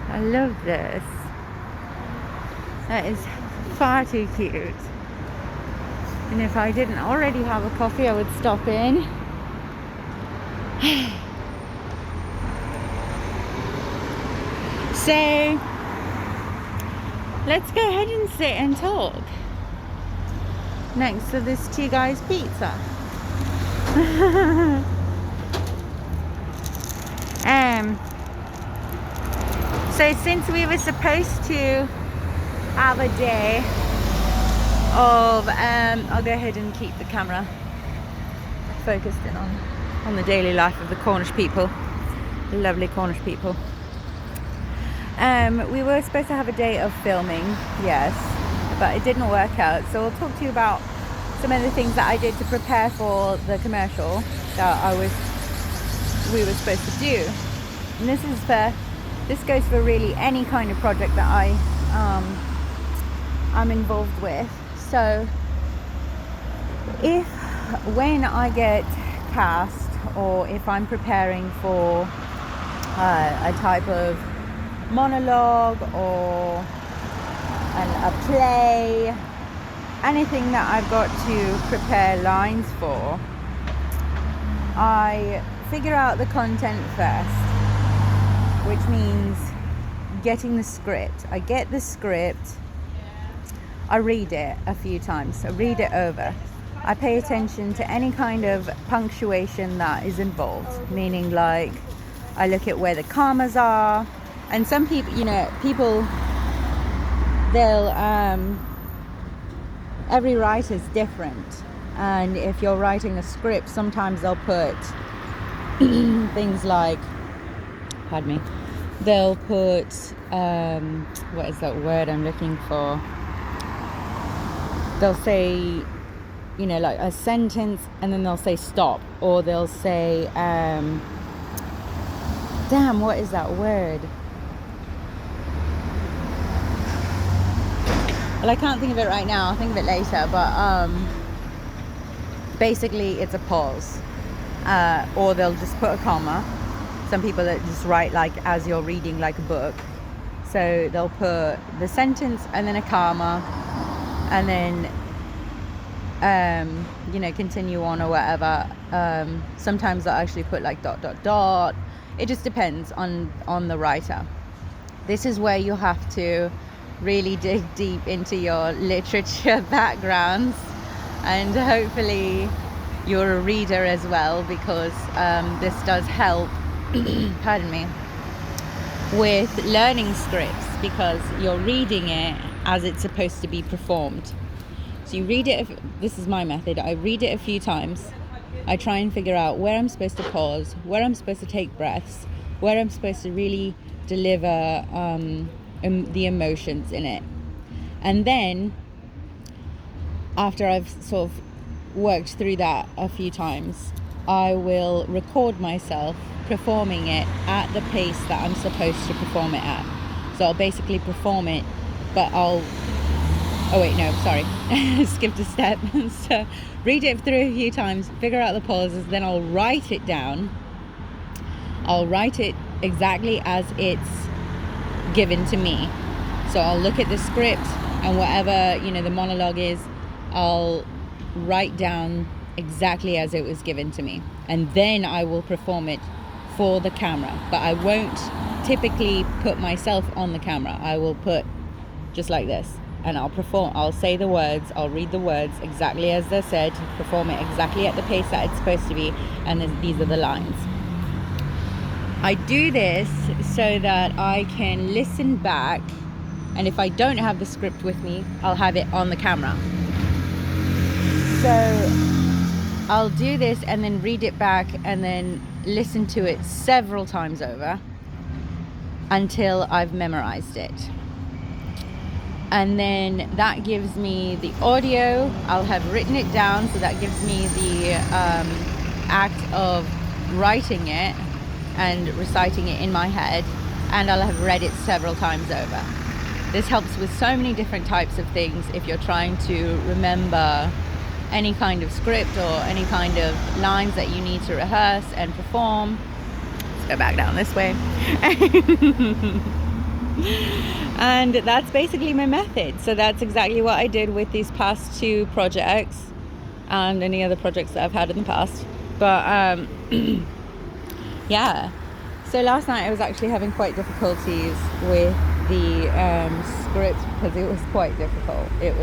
I love this. That is far too cute. And if I didn't already have a coffee, I would stop in. So let's go ahead and sit and talk next to this Two Guys pizza. So since we were supposed to have a day of I'll go ahead and keep the camera focused in on the daily life of the Cornish people, the lovely Cornish people. We were supposed to have a day of filming, yes, but it didn't work out. So I'll talk to you about some of the things that I did to prepare for the commercial that we were supposed to do. And this goes for really any kind of project that I'm involved with. So when I get cast, or if I'm preparing for a type of monologue or a play, anything that I've got to prepare lines for, I figure out the content first, which means getting the script. I get the script, I read it a few times, I read it over. I pay attention to any kind of punctuation that is involved, meaning like I look at where the commas are. And some people, they'll every writer's different, and if you're writing a script, sometimes they'll put things like, pardon me, they'll put what is that word I'm looking for? They'll say, like a sentence, and then they'll say stop, or they'll say damn, what is that word? Well, I can't think of it right now. I'll think of it later. But basically, it's a pause, or they'll just put a comma. Some people that just write like as you're reading like a book. So they'll put the sentence and then a comma, and then continue on or whatever. Sometimes they'll actually put like ... It just depends on the writer. This is where you have to really dig deep into your literature backgrounds, and hopefully you're a reader as well, because this does help pardon me, with learning scripts, because you're reading it as it's supposed to be performed. So you read it, this is my method, I read it a few times, I try and figure out where I'm supposed to pause, where I'm supposed to take breaths, where I'm supposed to really deliver the emotions in it. And then after I've sort of worked through that a few times, I will record myself performing it at the pace that I'm supposed to perform it at. So I'll basically perform it, but skipped a step. So read it through a few times, figure out the pauses, then I'll write it down. I'll write it exactly as it's given to me. So I'll look at the script, and whatever the monologue is, I'll write down exactly as it was given to me, and then I will perform it for the camera. But I won't typically put myself on the camera. I will put just like this, and I'll say the words, I'll read the words exactly as they're said, perform it exactly at the pace that it's supposed to be, and these are the lines. I do this so that I can listen back, and if I don't have the script with me, I'll have it on the camera. So I'll do this and then read it back and then listen to it several times over until I've memorized it. And then that gives me the audio. I'll have written it down, so that gives me the act of writing it and reciting it in my head, and I'll have read it several times over. This helps with so many different types of things if you're trying to remember any kind of script or any kind of lines that you need to rehearse and perform. Let's go back down this way. And that's basically my method. So that's exactly what I did with these past 2 projects and any other projects that I've had in the past. But yeah, so last night I was actually having quite difficulties with the script because it was quite difficult. It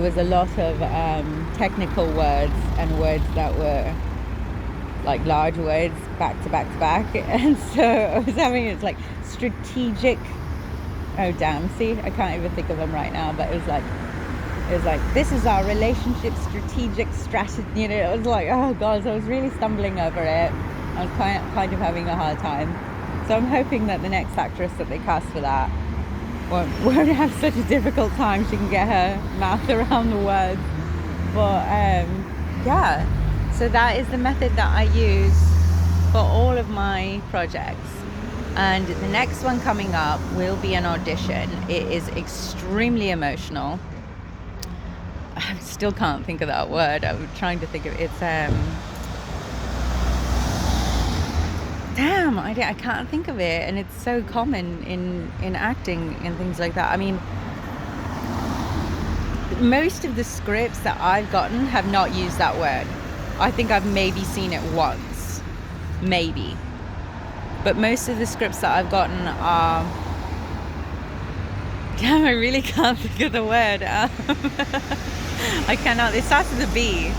was a lot of technical words and words that were like large words back to back to back, and so I was having, it's like strategic, oh damn, see, I can't even think of them right now, but it was like this is our relationship strategic strategy, you know. It was like, oh god, so I was really stumbling over it. I was kind of having a hard time. So I'm hoping that the next actress that they cast for that won't have such a difficult time. She can get her mouth around the words. But yeah, so that is the method that I use for all of my projects. And the next one coming up will be an audition. It is extremely emotional. I still can't think of that word. I'm trying to think of it. It's damn, I can't think of it, and it's so common in acting and things like that. I mean, most of the scripts that I've gotten have not used that word. I think I've maybe seen it once, maybe, but most of the scripts that I've gotten are, damn, I really can't think of the word. I cannot, it starts with a B,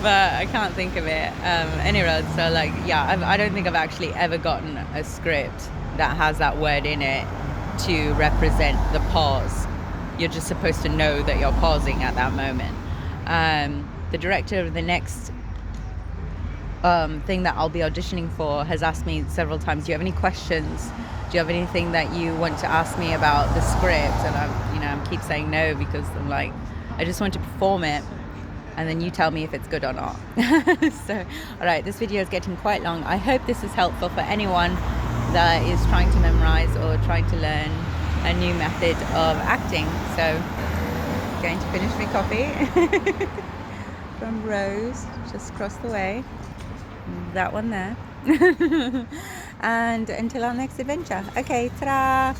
but I can't think of it. Anyway, so like, yeah, I don't think I've actually ever gotten a script that has that word in it to represent the pause. You're just supposed to know that you're pausing at that moment. The director of the next thing that I'll be auditioning for has asked me several times, do you have any questions? Do you have anything that you want to ask me about the script? And I'm keep saying no, because I'm like, I just want to perform it, and then you tell me if it's good or not. So, all right, this video is getting quite long. I hope this is helpful for anyone that is trying to memorize or trying to learn a new method of acting. So, going to finish my coffee from Rose, just across the way. That one there. And until our next adventure. Okay, ta-da!